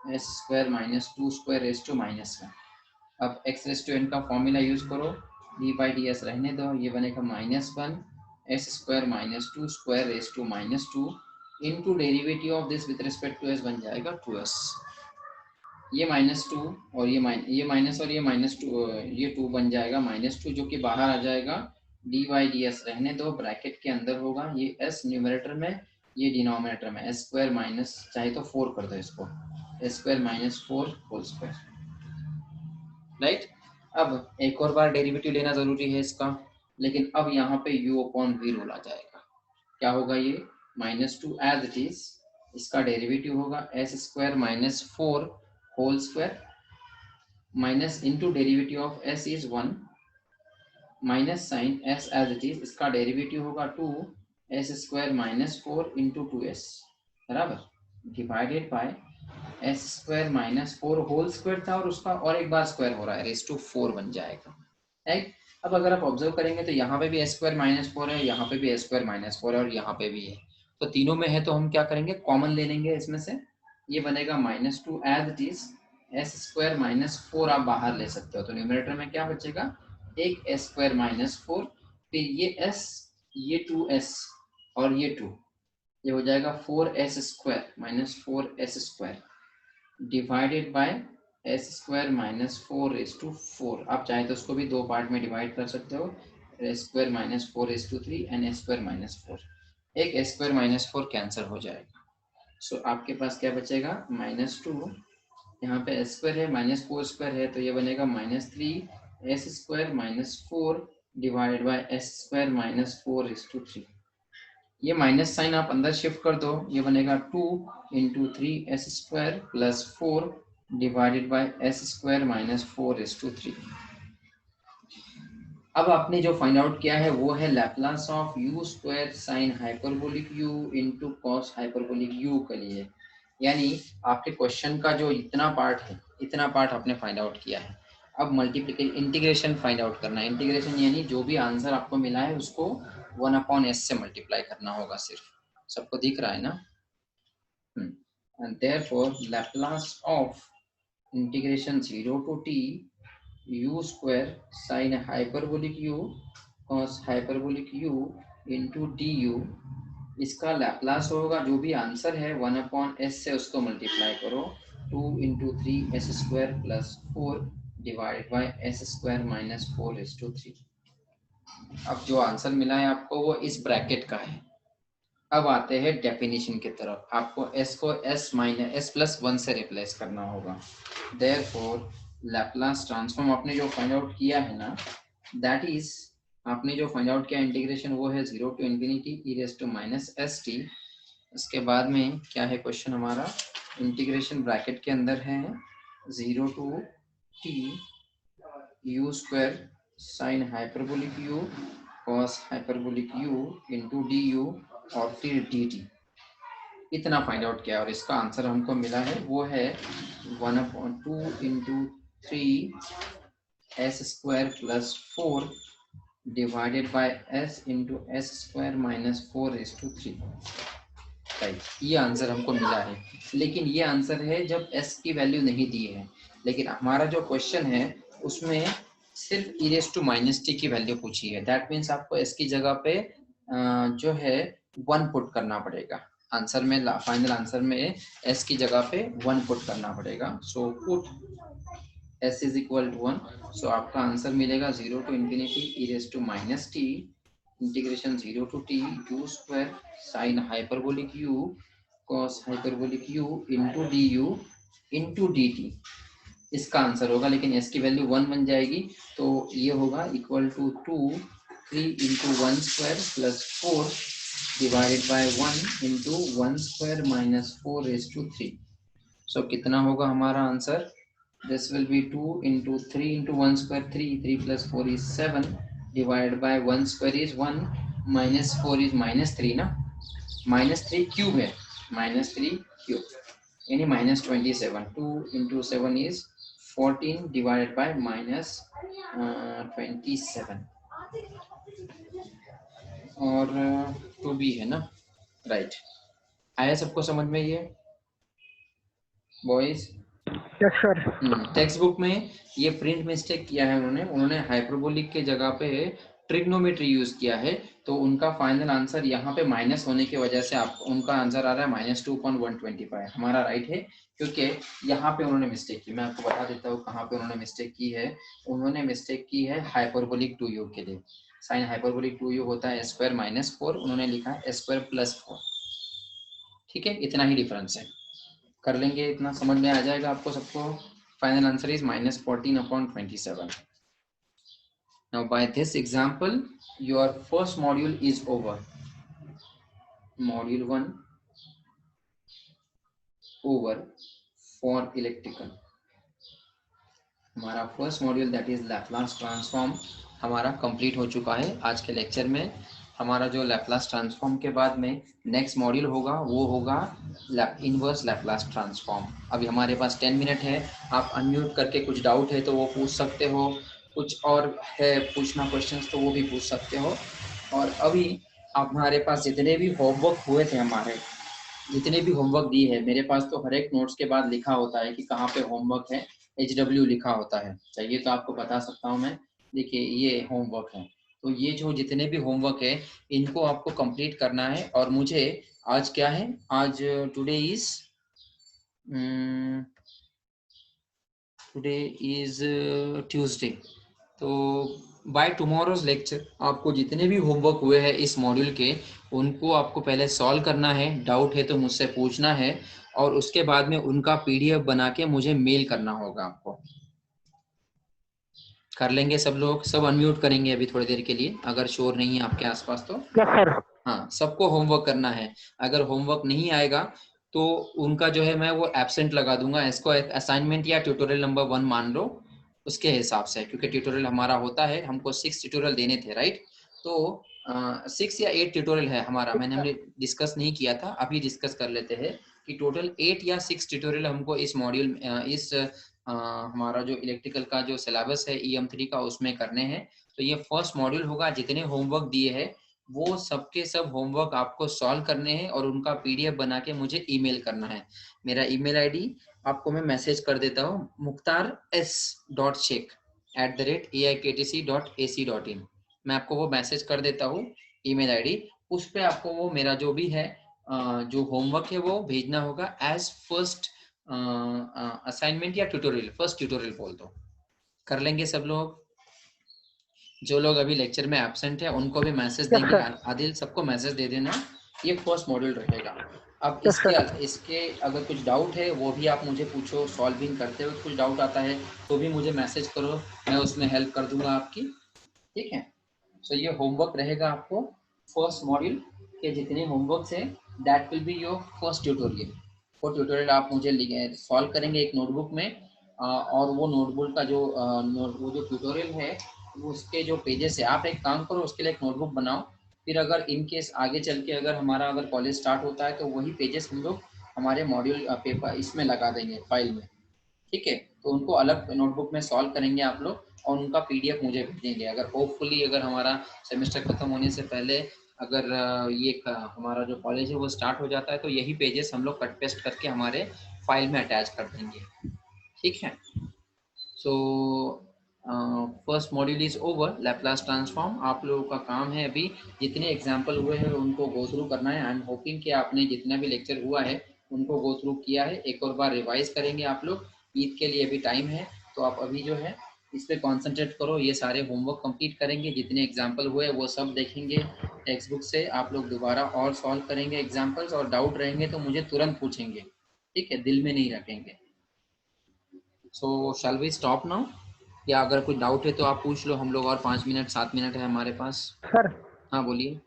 [SPEAKER 1] s square minus 2 square raise to -1। अब x रेज टू n का फॉर्मूला यूज करो, d बाई डी एस रहने दो, ये बनेगा -1 s square minus 2 square raise to -2 into derivative of this with respect to s बन जाएगा 2s। ये -2 और ये माइनस और ये -2, ये 2 बन जाएगा -2 जो कि बाहर आ जाएगा। d बाई डी एस रहने दो, ब्रैकेट के अंदर होगा ये s न्यूमरेटर में, ये डिनोमिनेटर में, s स्क्वायर माइनस चाहे तो 4 कर दो इसको, s square minus 4 whole square, right. अब एक और बार डेरिवेटिव लेना जरूरी है इसका, लेकिन अब यहाँ पे u/v रूल आ जाएगा। क्या होगा ये -2 एज इट इज, इसका डेरिवेटिव होगा s square minus 4 whole square minus into derivative of s is 1 minus sine s as it is, इसका डेरिवेटिव होगा 2 s square minus 4 into 2s, बराबर, divided by s square minus 4 whole square था और उसका और एक bar square हो रहा है, रेज टू 4 बन जाएगा, राइट। अब अगर आप ऑब्जर्व करेंगे तो यहाँ पे भी s स्क्वायर माइनस 4 है, यहाँ पे भी s स्क्वायर माइनस 4 है और यहाँ पे भी है, तो तीनों में है तो हम क्या करेंगे, कॉमन ले लेंगे इसमें से। ये बनेगा -2 as it is, s square minus 4 आप बाहर ले सकते हो, तो न्यूमरेटर में क्या बचेगा, एक s स्क्वायर माइनस 4, फिर ये s, ये 2s और ये 2, ये हो जाएगा 4s square minus 4s square divided by s square minus 4 raise to 4। आप चाहे तो उसको भी दो पार्ट में डिवाइड कर सकते हो, s square minus 4 raise to 3 and s square minus 4, एक s स्क्वायर माइनस 4 कैंसिल हो जाएगा। सो आपके पास क्या बचेगा, -2, यहाँ पे s स्क्वायर है, -4 स्क्वायर है, तो ये बनेगा -3 s square minus 4 divided by s square minus 4 raise to 3। ये माइनस साइन आप अंदर शिफ्ट कर दो, ये बनेगा 2 into 3s square plus 4 divided by s square minus 4 raise to 3। अब आपने जो फाइंड आउट किया है वो है Laplace of u square sine hyperbolic u into cos hyperbolic u के लिए। यानी आपके क्वेश्चन का जो इतना पार्ट है, इतना पार्ट आपने फाइंड आउट किया है। अब मल्टीप्लिकेशन इंटीग्रेशन फाइंड आउट करना है। इंटीग्रेशन यानी जो भी आंसर आपको मिला है उसको 1/s से मल्टीप्लाई करना होगा सिर्फ। सबको दिख रहा है ना? And therefore Laplace of integration 0 to t u square sin hyperbolic u cos hyperbolic u into du, इसका लैपलास होगा जो भी आंसर है 1/s से उसको मल्टीप्लाई करो 2 into 3s square plus 4 divided by s square minus 4/3। अब जो आंसर मिला है आपको वो इस ब्रैकेट का है। अब आते हैं डेफिनेशन की तरफ। आपको s को s+1 से रिप्लेस करना होगा। देयरफॉर लैप्लास ट्रांसफॉर्म आपने जो फाइंड आउट किया है ना, दैट इज आपने जो फाइंड आउट किया इंटीग्रेशन वो है 0 to infinity e -st। उसके बाद में क्या है क्वेश्चन हमारा, इंटीग्रेशन ब्रैकेट के अंदर है 0 to t u square sin hyperbolic u cos hyperbolic u into du और फिर dt। इतना फाइंड आउट किया और इसका आंसर हमको मिला है वो है 1/2 into 3s square plus 4 divided by s into s square minus 4/3। Right, ये आंसर हमको मिला है। लेकिन ये आंसर है जब s की वैल्यू नहीं दी है। लेकिन हमारा जो क्वेश्चन है उसमें सिर्फ e⁻t की वैल्यू पूछी है। दैट मीन्स आपको s की जगह पे जो है 1 पुट करना पड़ेगा। आंसर में फाइनल आंसर में s की जगह पे 1 पुट करना पड़ेगा। So put s is equal to 1। So आपका आंसर मिलेगा 0 to infinity e⁻t integration 0 to t u square sin hyperbolic u cos hyperbolic u into du into dt। इसका आंसर होगा, लेकिन s की वैल्यू 1 बन जाएगी तो ये होगा equal to 2 3 into 1 square plus 4 divided by 1 into 1 square minus 4/3। सो कितना होगा हमारा answer? This will B 2 into 3 into 1 square 3 plus 4 is 7 divided by 1 square is 1 minus 4 is -3 ना, -3 क्यूब है, -3 क्यूब यानी -27। 2 into 7 is 14 divided by -27 और 2 भी है ना। राइट, आया सबको समझ में ये boys?
[SPEAKER 2] Yes sir.
[SPEAKER 1] Text book में ये प्रिंट मिस्टेक किया है उन्होंने हाइपरबोलिक के जगह पे ट्रिग्नोमेट्री यूज किया है, तो उनका फाइनल आंसर यहाँ पे माइनस होने की वजह से आप उनका आंसर आ रहा है -2.125। हमारा राइट है क्योंकि यहाँ पे उन्होंने मिस्टेक की। मैं आपको बता देता हूँ कहाँ पे उन्होंने मिस्टेक की है। उन्होंने मिस्टेक की है हाइपरबोलिक 2u के लिए। साइन हाइपरबोलिक 2u होता है s² - 4, उन्होंने लिखा है s² + 4। ठीक है, इतना ही डिफरेंस है। कर लेंगे, इतना समझ में आ जाएगा आपको सबको। Final answer is -14/27। Now by this example your first module is over, module 1 over for electrical। हमारा first module that is Laplace transform हमारा कंप्लीट हो चुका है आज के लेक्चर में। हमारा जो लैप्लास ट्रांसफॉर्म के बाद में नेक्स्ट मॉड्यूल होगा वो होगा इनवर्स लैप्लास ट्रांसफॉर्म। अभी हमारे पास 10 मिनट है, आप अनम्यूट करके कुछ डाउट है तो वो पूछ सकते हो, कुछ और है पूछना क्वेश्चंस तो वो भी पूछ सकते हो। और अभी हमारे पास जितने भी होमवर्क हुए थे, हमारे जितने भी होमवर्क दी है, मेरे पास तो हर एक नोट्स के बाद लिखा होता है कि कहाँ पे होमवर्क है, HW लिखा होता है। चाहिए तो आपको बता सकता हूँ मैं। देखिए ये होमवर्क है, तो ये जो जितने भी होमवर्क है इनको आपको कंप्लीट करना है। और मुझे आज क्या है, आज टुडे इज ट्यूसडे, तो बाय टुमारोज लेक्चर आपको जितने भी होमवर्क हुए हैं इस मॉड्यूल के उनको आपको पहले सॉल्व करना है। डाउट है तो मुझसे पूछना है और उसके बाद में उनका PDF बना के मुझे मेल करना होगा आपको। कर लेंगे सब लोग? सब अनम्यूट करेंगे अभी थोड़ी देर के लिए, अगर शोर नहीं है आपके आसपास तो।
[SPEAKER 2] Yes sir.
[SPEAKER 1] हाँ, सबको होमवर्क करना है। अगर होमवर्क नहीं आएगा तो उनका जो है मैं वो एब्सेंट लगा दूंगा। इसको असाइनमेंट या ट्यूटोरियल नंबर 1 मान लो उसके हिसाब से, क्योंकि ट्यूटोरियल हमारा होता है, हमको 6 ट्यूटोरियल देने थे, राइट? तो 6 या 8 ट्यूटोरियल है हमारा, मैंने हमने डिस्कस नहीं किया था, अभी डिस्कस कर लेते हैं कि टोटल 8 या 6 ट्यूटोरियल हमको इस मॉड्यूल इस हमारा जो इलेक्ट्रिकल का जो सिलेबस है EM3 का उसमें करने हैं। तो ये फर्स्ट मॉड्यूल होगा। जितने होमवर्क दिए हैं वो सबके सब होमवर्क आपको सॉल्व करने हैं और उनका PDF बना के मुझे ईमेल करना है। मेरा ईमेल आईडी आपको मैं मैसेज कर देता हूँ, mukhtar.sheikh@aiktc.ac.in। मैं आपको वो मैसेज कर देता हूँ ईमेल आईडी। उस पे आपको वो मेरा जो भी है जो होमवर्क है वो भेजना होगा एज फर्स्ट असाइनमेंट या ट्यूटोरियल। फर्स्ट ट्यूटोरियल बोल दो। कर लेंगे सब लोग? जो लोग अभी लेक्चर में एब्सेंट है उनको भी मैसेज
[SPEAKER 2] यस
[SPEAKER 1] देंगे।
[SPEAKER 2] सर।
[SPEAKER 1] आदिल सबको मैसेज दे देना। ये फर्स्ट मॉड्यूल रहेगा। अब
[SPEAKER 2] यस सर।
[SPEAKER 1] इसके अगर कुछ डाउट है वो भी आप मुझे पूछो। सॉल्विंग करते हुए कुछ डाउट आता है तो भी मुझे मैसेज करो, मैं उसमें हेल्प कर दूंगा आपकी। ठीक है। सो ये होमवर्क रहेगा आपको फर्स्ट मॉड्यूल के जितने होमवर्क है that will be your first tutorial. वो ट्यूटोरियल आप मुझे सॉल्व करेंगे एक नोटबुक में। और वो नोटबुक का जो वो जो ट्यूटोरियल है उसके जो पेजेस है, आप एक काम करो उसके लिए एक नोटबुक बनाओ। फिर अगर इन केस आगे चल के अगर हमारा अगर कॉलेज स्टार्ट होता है तो वही पेजेस हम लोग हमारे मॉड्यूल पेपर इसमें लगा देंगे फाइल में। ठीक है। तो उनको अलग नोटबुक में सॉल्व करेंगे आप लोग और उनका PDF मुझे भेजेंगे। अगर होपफुली अगर हमारा सेमेस्टर खत्म होने से पहले अगर हमारा जो कॉलेज है वो स्टार्ट हो जाता है तो यही पेजेस हम लोग कट पेस्ट करके हमारे फाइल में अटैच कर देंगे। ठीक है। So first module is over. Laplace transform आप लोगों का काम है अभी जितने एग्जाम्पल हुए हैं उनको गो थ्रू करना है। आई एम होपिंग कि आपने जितना भी लेक्चर हुआ है उनको गो थ्रू किया है। एक और बार रिवाइज करेंगे आप लोग। ईद के लिए अभी टाइम है तो आप अभी जो है इस पर कॉन्सेंट्रेट करो। ये सारे होमवर्क कंप्लीट करेंगे, जितने एग्जाम्पल हुए वो सब देखेंगे टेक्स्ट बुक से। आप लोग दोबारा और सॉल्व करेंगे एग्जाम्पल्स, और डाउट रहेंगे तो मुझे तुरंत पूछेंगे। ठीक है, दिल में नहीं रखेंगे। सो शैल वी स्टॉप नाउ? या अगर कोई डाउट है तो आप पूछ लो। हम लोग और 5 मिनट 7 मिनट है हमारे पास।
[SPEAKER 2] सर
[SPEAKER 1] हाँ बोलिए।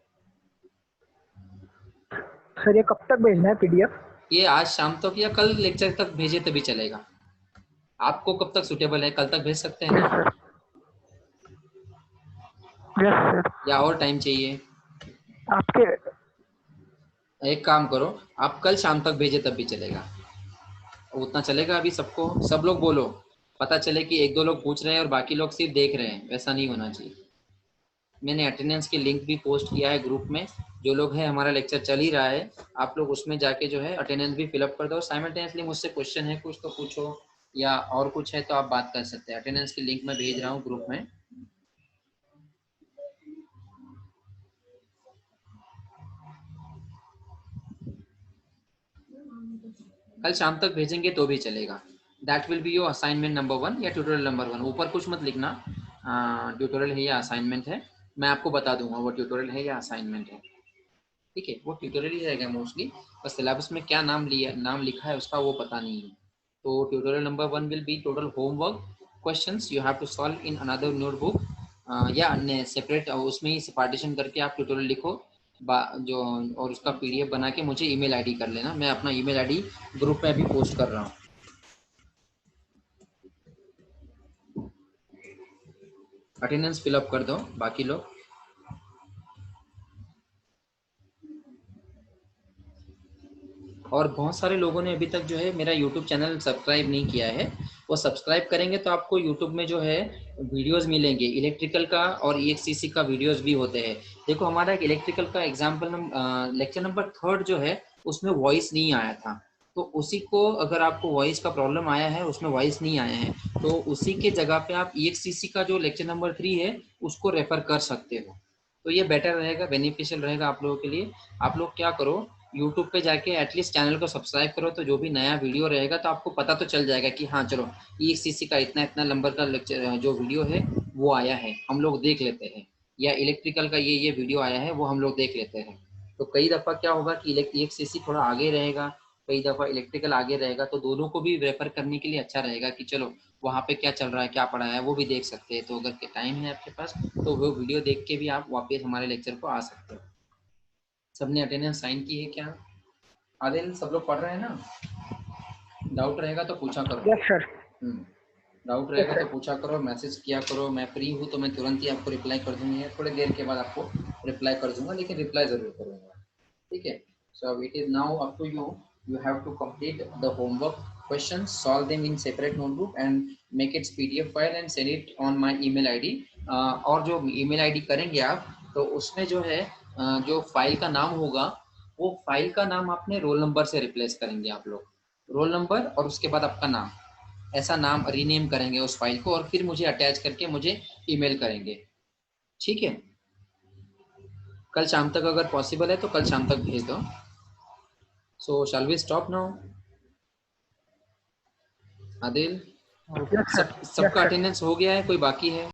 [SPEAKER 2] सर ये कब तक भेजना है PDF?
[SPEAKER 1] ये आज शाम तक या कल लेक्चर तक भेजे तभी चलेगा। आपको कब तक सूटेबल है? कल तक भेज सकते हैं
[SPEAKER 2] यस
[SPEAKER 1] ना?
[SPEAKER 2] सर। Yes sir.
[SPEAKER 1] या और टाइम चाहिए?
[SPEAKER 2] आपके
[SPEAKER 1] एक काम करो, आप कल शाम तक भेजे तब भी चलेगा। उतना चलेगा अभी सबको? सब लोग बोलो। पता चले कि एक दो लोग पूछ रहे हैं और बाकी लोग सिर्फ देख रहे हैं, वैसा नहीं होना चाहिए। मैंने अटेंडेंस की लिंक भी पोस्ट किया है ग्रुप में। जो लोग हैं, हमारा लेक्चर चल ही रहा है, आप लोग उसमें जाके जो है अटेंडेंस भी फिलअप कर दो। साइमल्टेनियसली मुझसे क्वेश्चन है कुछ तो पूछो, या और कुछ है तो आप बात कर सकते हैं। अटेंडेंस की लिंक मैं भेज रहा हूँ ग्रुप में। कल शाम तक भेजेंगे तो भी चलेगा। That will be your assignment number 1 या ट्यूटोरियल नंबर 1। ऊपर कुछ मत लिखना ट्यूटोरियल है या असाइनमेंट है। मैं आपको बता दूंगा वो ट्यूटोरियल है या असाइनमेंट है। ठीक है, वो ट्यूटोरियल ही रहेगा मोस्टली। बस सिलेबस में क्या नाम लिखा है उसका वो पता नहीं है। तो tutorial number 1 will be total homework questions you have to solve in another notebook या सेपरेट उसमें ही पार्टीशन करके आप ट्यूटोरियल लिखो जो, और उसका PDF बना के मुझे ईमेल आईडी कर लेना। मैं अपना ईमेल आईडी ग्रुप में अभी पोस्ट कर रहा हूँ। अटेंडेंस फिलअप कर दो बाकी लोग। और बहुत सारे लोगों ने अभी तक जो है मेरा YouTube चैनल सब्सक्राइब नहीं किया है। वो सब्सक्राइब करेंगे तो आपको YouTube में जो है वीडियोस मिलेंगे इलेक्ट्रिकल का, और EXCC का वीडियोस भी होते हैं। देखो हमारा एक इलेक्ट्रिकल का लेक्चर नंबर 3 जो है उसमें वॉइस नहीं आया था। तो उसी को, अगर आपको वॉइस का प्रॉब्लम आया है, उसमें वॉइस नहीं आया है, तो उसी के जगह पे आप EXCC का जो लेक्चर नंबर 3 है उसको रेफर कर सकते हो। तो ये बेटर रहेगा, बेनिफिशियल रहेगा आप लोगों के लिए। आप लोग क्या करो, यूट्यूब पे जाके एटलीस्ट चैनल को सब्सक्राइब करो, तो जो भी नया वीडियो रहेगा तो आपको पता तो चल जाएगा कि हाँ चलो EXCC का इतना इतना नंबर का लेक्चर जो वीडियो है वो आया है, हम लोग देख लेते हैं। या इलेक्ट्रिकल का ये वीडियो आया है वो हम लोग देख लेते हैं। तो कई दफ़ा क्या होगा कि EXCC थोड़ा आगे रहेगा, कई दफ़ा इलेक्ट्रिकल आगे रहेगा, तो दोनों को भी रेफर करने के लिए अच्छा रहेगा कि चलो वहाँ पे क्या चल रहा है, क्या पढ़ा है वो भी देख सकते हैं। तो अगर टाइम है आपके पास तो वो वीडियो देख के भी आप वापस हमारे लेक्चर को आ सकते हो। सबने अटेंडेंस साइन की है क्या? आदिल सब लोग पढ़ रहे हैं ना? डाउट रहेगा तो पूछा करो।
[SPEAKER 2] Yes sir.
[SPEAKER 1] डाउट
[SPEAKER 2] यस
[SPEAKER 1] रहेगा तो
[SPEAKER 2] सर।
[SPEAKER 1] पूछा करो, मैसेज किया करो। मैं फ्री हूँ तो मैं तुरंत ही आपको रिप्लाई कर दूंगी, या थोड़ी देर के बाद आपको रिप्लाई कर दूंगा, लेकिन रिप्लाई ज़रूर करूँगा। ठीक है। So it is now up to you You have to complete the homework questions, solve them in separate notebook and make its PDF file and send it on my email ID. और जो email ID करेंगे आप, तो उसमें जो है जो file का नाम होगा, वो फाइल का नाम आपने रोल नंबर से रिप्लेस करेंगे आप लोग, रोल नंबर और उसके बाद आपका नाम, ऐसा नाम रीनेम करेंगे उस फाइल को और फिर मुझे अटैच करके मुझे ईमेल करेंगे, ठीक है? कल शाम तक अगर पॉसिबल है तो कल शाम तक भेज दो। So shall we stop now? Adil,
[SPEAKER 2] yes sir,
[SPEAKER 1] सबका अटेंडेंस हो गया है, कोई बाकी है?